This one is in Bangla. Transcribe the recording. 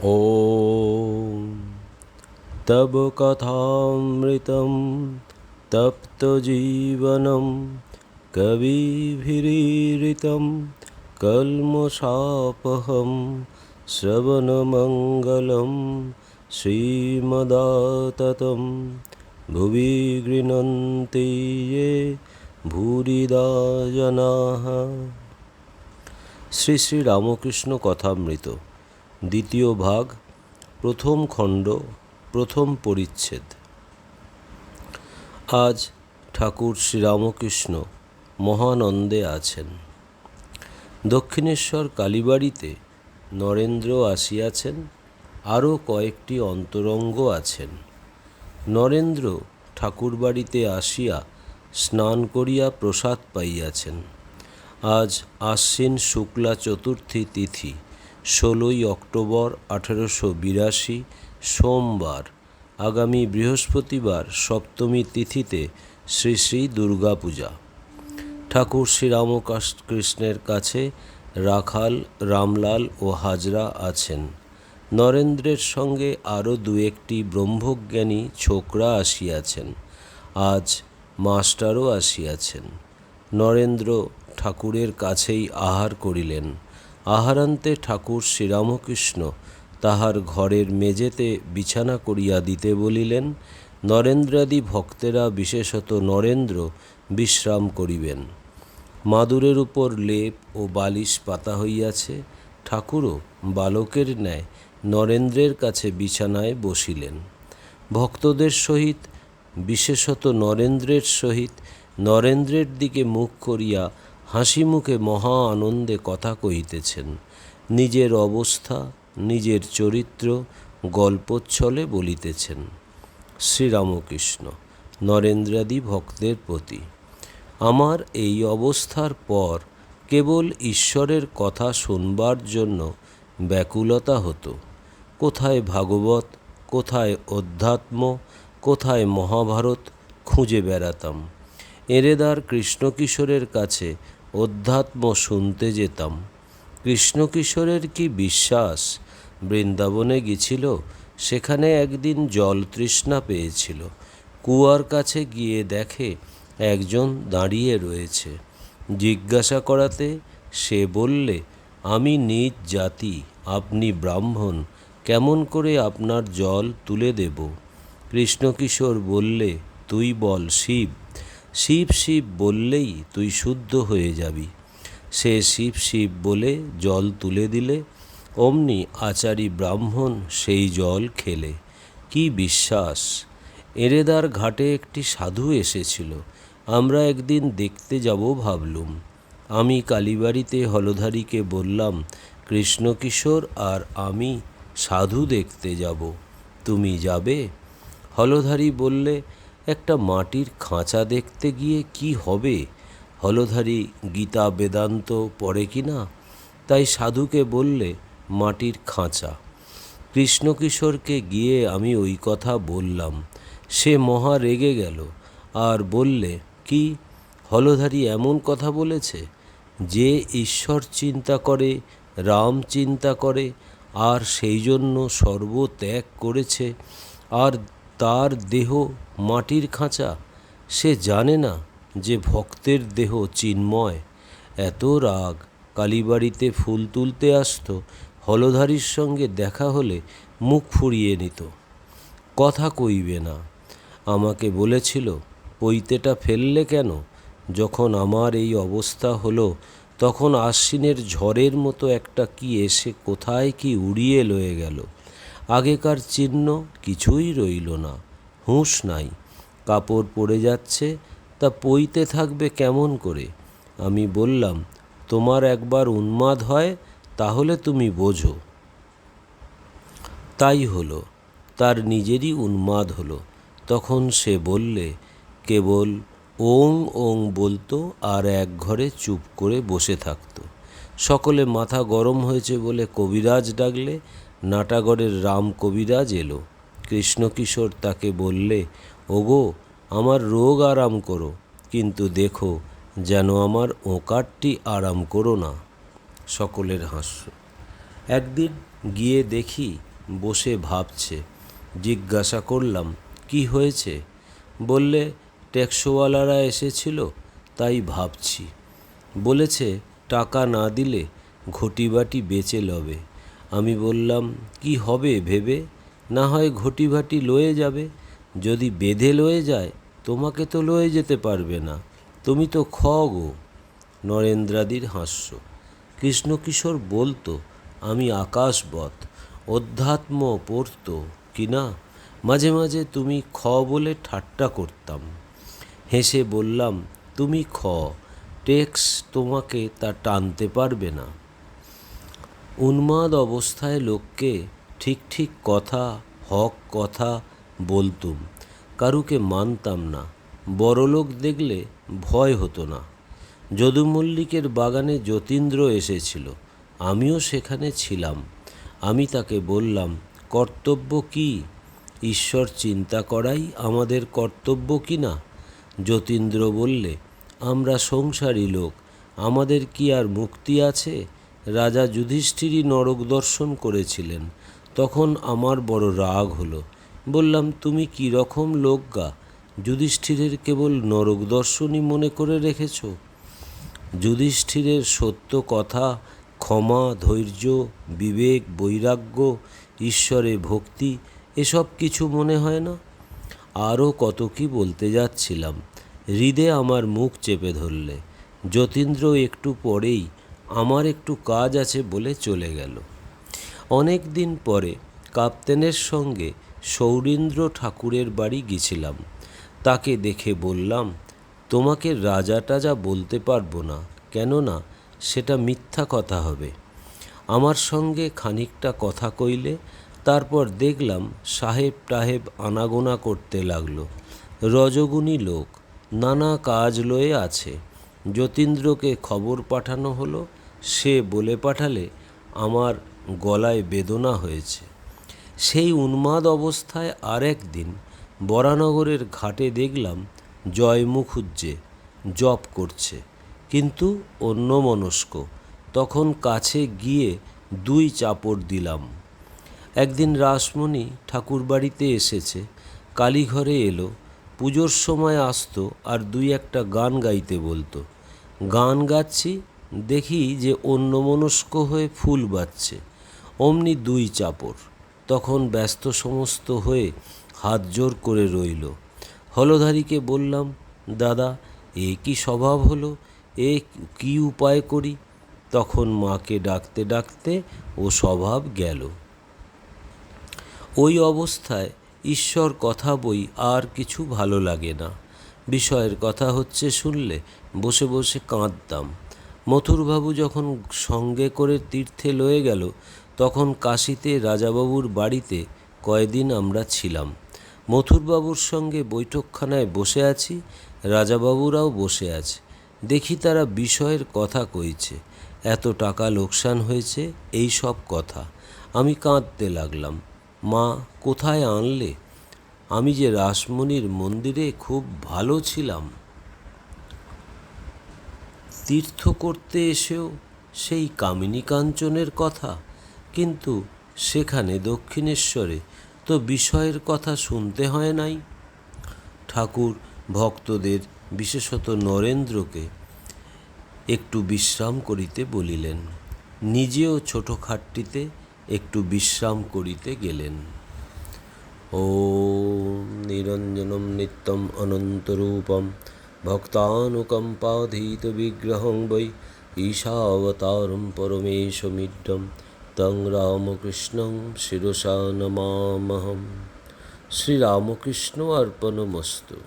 ॐ तव कथामृतं तप्तजीवनं कविभिरीरितं कल्मषापहं श्रवणमङ्गलं श्रीमदाततं भुवि गृह्णन्ति ये भूरिदा जनाः। শ্রী শ্রী রামকৃষ্ণ কথামৃত দ্বিতীয় ভাগ, প্রথম খণ্ড, প্রথম পরিচ্ছেদ। আজ ঠাকুর শ্রীরামকৃষ্ণ মহানন্দে আছেন। দক্ষিণেশ্বর কালীবাড়িতে নরেন্দ্র আসিয়াছেন, আরও কয়েকটি অন্তরঙ্গ আছেন। নরেন্দ্র ঠাকুরবাড়িতে আসিয়া স্নান করিয়া প্রসাদ পাইয়াছেন। আজ আশ্বিন শুক্লা চতুর্থী তিথি, 16ই অক্টোবর 1882, সোমবার। আগামী বৃহস্পতিবার সপ্তমী তিথিতে শ্রী শ্রী দুর্গাপূজা। ঠাকুর শ্রীরামকৃষ্ণের কাছে রাখাল, রামলাল ও হাজরা আছেন। নরেন্দ্রের সঙ্গে আরও দু একটি ব্রহ্মজ্ঞানী ছোকরা আসিয়াছেন। আজ মাস্টারও আসিয়াছেন। নরেন্দ্র ঠাকুরের কাছেই আহার করিলেন। আহারান্তে ঠাকুর শ্রীরামকৃষ্ণ তাহার ঘরের মেঝেতে বিছানা করিয়া দিতে বলিলেন। নরেন্দ্রাদি ভক্তেরা, বিশেষত নরেন্দ্র, বিশ্রাম করিবেন। মাদুরের উপর লেপ ও বালিশ পাতা হইয়াছে। ঠাকুরও বালকের ন্যায় নরেন্দ্রের কাছে বিছানায় বসিলেন। ভক্তদের সহিত, বিশেষত নরেন্দ্রের সহিত, নরেন্দ্রের দিকে মুখ করিয়া হাসি মুখে মহা আনন্দে কথা কহিতেছেন। নিজের অবস্থা, নিজের চরিত্র গল্পচ্ছলে বলিতেছেন। শ্রীরামকৃষ্ণ নরেন্দ্রাদি ভক্তের প্রতি: আমার এই অবস্থার পর কেবল ঈশ্বরের কথা শুনবার জন্য ব্যাকুলতা হতো। কোথায় ভাগবত, কোথায় অধ্যাত্ম, কোথায় মহাভারত খুঁজে বেড়াতাম। এরেদার কৃষ্ণকিশোরের কাছে অধ্যাত্ম শুনতে যেতাম। কৃষ্ণকিশোরের কি বিশ্বাস! বৃন্দাবনে গিয়েছিল, সেখানে একদিন জল তৃষ্ণা পেয়েছিল। কুয়ার কাছে গিয়ে দেখে একজন দাঁড়িয়ে রয়েছে। জিজ্ঞাসা করাতে সে বললে, আমি নীচ জাতি, আপনি ব্রাহ্মণ, কেমন করে আপনার জল তুলে দেব? কৃষ্ণকিশোর বললে, তুই বল শিব, শিব শিব বললেই তুই শুদ্ধ হয়ে যাবি। সে শিব শিব বলে জল তুলে দিলে, অমনি আচারী ব্রাহ্মণ সেই জল খেলে। কি বিশ্বাস! এরেদার ঘাটে একটি সাধু এসেছিল। আমরা একদিন দেখতে যাব ভাবলুম। আমি কালীবাড়িতে হলধারীকে বললাম, কৃষ্ণকিশোর আর আমি সাধু দেখতে যাব, তুমি যাবে? হলধারী বললে, একটা মাটির খাঁচা দেখতে গিয়ে কি হবে? হলধারী গীতা বেদান্ত পড়ে কি না? তাই সাধুকে বললে, মাটির খাঁচা। কৃষ্ণকিশোরকে গিয়ে আমি ওই কথা বললাম। সে মহা রেগে গেল আর বললে, কি হলধারী এমন কথা বলেছে? যে ঈশ্বর চিন্তা করে, রাম চিন্তা করে, আর সেই জন্য সর্বত্যাগ করেছে, আর তার দেহ মাটির খাঁচা, সে জানে না যে ভক্তের দেহ চিন্ময়। এত রাগ! কালীবাড়িতে ফুল তুলতে আসত, হলধারীর সঙ্গে দেখা হলে মুখ ফুরিয়ে নিত, কথা কইবে না। আমাকে বলেছিল, পৈতেটা ফেললে কেন? যখন আমার এই অবস্থা হলো, তখন আশ্বিনের ঝড়ের মতো একটা কি এসে কোথায় কি উড়িয়ে লয়ে গেল। আগেকার চিহ্ন কিছুই রইল না, হুঁশ নাই। কাপড় পড়ে যাচ্ছে, তা পইতে থাকবে কেমন করে? আমি বললাম, তোমার একবার উন্মাদ হয়, তাহলে তুমি বোঝো। তাই হলো, তার নিজেরই উন্মাদ হলো। তখন সে বললে, কেবল ওং ওং বলতো আর এক ঘরে চুপ করে বসে থাকতো। সকলে মাথা গরম হয়েছে বলে কবিরাজ ডাকলে। নাটাগড়ের রাম কবিরাজ এলো। কৃষ্ণকিশোর তাকে বললে, ওগো, আমার রোগ আরাম করো, কিন্তু দেখো যেন আমার ওকারটি আরাম করো না। সকলের হাস্য। একদিন গিয়ে দেখি বসে ভাবছে। জিজ্ঞাসা করলাম, কি হয়েছে? বললে, ট্যাক্সওয়ালারা এসেছিল, তাই ভাবছি। বলেছে টাকা না দিলে ঘটিবাটি বেচে লবে। আমি বললাম, কি হবে ভেবে? না হয় ঘটিবাটি লয়ে যাবে। যদি বেঁধে লয়ে যায়, তোমাকে তো লয়ে যেতে পারবে না, তুমি তো গো। নরেন্দ্রাদির হাস্য। কৃষ্ণকিশোর বলতো আমি আকাশবৎ, অধ্যাত্ম পড়ত কিনা। মাঝে মাঝে তুমি বলে ঠাট্টা করতাম। হেসে বললাম, তুমি টেক্স তোমাকে তা টানতে পারবে না। উন্মাদ অবস্থায় লোককে ঠিক ঠিক কথা, হক কথা বলতুম, কারুকে মানতাম না। বড়লোক দেখলে ভয় হতো না। যদু মল্লিকের বাগানে যতীন্দ্র এসেছিল, আমিও সেখানে ছিলাম। আমি তাকে বললাম, কর্তব্য কি? ঈশ্বর চিন্তা করাই আমাদের কর্তব্য কি না? যতীন্দ্র বললে, আমরা সংসারী লোক, আমাদের কি আর মুক্তি আছে? রাজা যুধিষ্ঠিরই নরক দর্শন করেছিলেন, তখন আমার বড় রাগ হলো। বললাম, তুমি কি রকম লোক গা, যুধিষ্ঠিরের কেবল নরক দর্শনই মনে করে রেখেছ? যুধিষ্ঠিরের সত্য কথা, ক্ষমা, ধৈর্য, বিবেক, বৈরাগ্য, ঈশ্বরে ভক্তি, এসব কিছু মনে হয় না? আরও কত কি বলতে যাচ্ছিলাম, হৃদে আমার মুখ চেপে ধরলে। যতীন্দ্র একটু পরেই আমার একটু কাজ আছে বলে চলে গেল। অনেক দিন পরে কাপ্তেনের সঙ্গে সৌরীন্দ্র ঠাকুরের বাড়ি গেছিলাম। তাকে দেখে বললাম, তোমাকে রাজা টাজা বলতে পারবো না, কেননা সেটা মিথ্যা কথা হবে। আমার সঙ্গে খানিকটা কথা কইলে, তারপর দেখলাম সাহেব টাহেব আনাগোনা করতে লাগলো। রজগুণী লোক, নানা কাজ লয়ে আছে। যতীন্দ্রকে খবর পাঠানো হলো, সে বলে পাঠালে আমার গলায় বেদনা হয়েছে। সেই উন্মাদ অবস্থায় আর একদিন বরানগরের ঘাটে দেখলাম জয় মুখুজ্জে জপ করছে, কিন্তু অন্যমনস্ক। তখন কাছে গিয়ে 2 চাপড় দিলাম। একদিন রাসমণি ঠাকুর বাড়িতে এসেছে, কালীঘরে এলো, পুজোর সময় আসতো আর 2-1টা গান গাইতে বলতো। গান গাচ্ছি, দেখি যে অন্যমনস্ক হয়ে ফুল বাজছে, অমনি 2 চাপড়। তখন ব্যস্ত সমস্ত হয়ে হাত জোর করে রইল। হলধারীকে বললাম, দাদা, এ কি স্বভাব হলো? এ কি উপায় করি? তখন মাকে ডাকতে ডাকতে ও স্বভাব গেল। ওই অবস্থায় ঈশ্বর কথা বই আর কিছু ভালো লাগে না। বিষয়ের কথা হচ্ছে শুনলে বসে বসে কাঁদতাম। মথুরবাবু যখন সঙ্গে করে তীর্থে লয়ে গেল, তখন কাশীতে রাজাবাবুর বাড়িতে কয়দিন আমরা ছিলাম। মথুরবাবুর সঙ্গে বৈঠকখানায় বসে আছি, রাজাবাবুরাও বসে আছে। দেখি তারা বিষয়ের কথা কইছে, এত টাকা লোকসান হয়েছে, এই সব কথা। আমি কাঁদতে লাগলাম। মা, কোথায় আনলে? আমি যে রাসমণির মন্দিরে খুব ভালো ছিলাম, তীর্থ করতে এসেও সেই কামিনী কাঞ্চনের কথা, কিন্তু সেখানে দক্ষিণেশ্বরে তো বিষয়ের কথা শুনতে হয় নাই। ঠাকুর ভক্তদের, বিশেষত নরেন্দ্রকে একটু বিশ্রাম করিতে বলিলেন। নিজেও ছোট খাটটিতে একটু বিশ্রাম করিতে গেলেন। ওম নিরঞ্জনম নিত্যম অনন্তরূপম ভক্তানুকম্পাধীত বিগ্রহং বৈ ঈশাবতারম পরমেশমিড্ডম তং রামকৃষ্ণং শিরসা নমামহম। শ্রীরামকৃষ্ণ অর্পণমস্তু।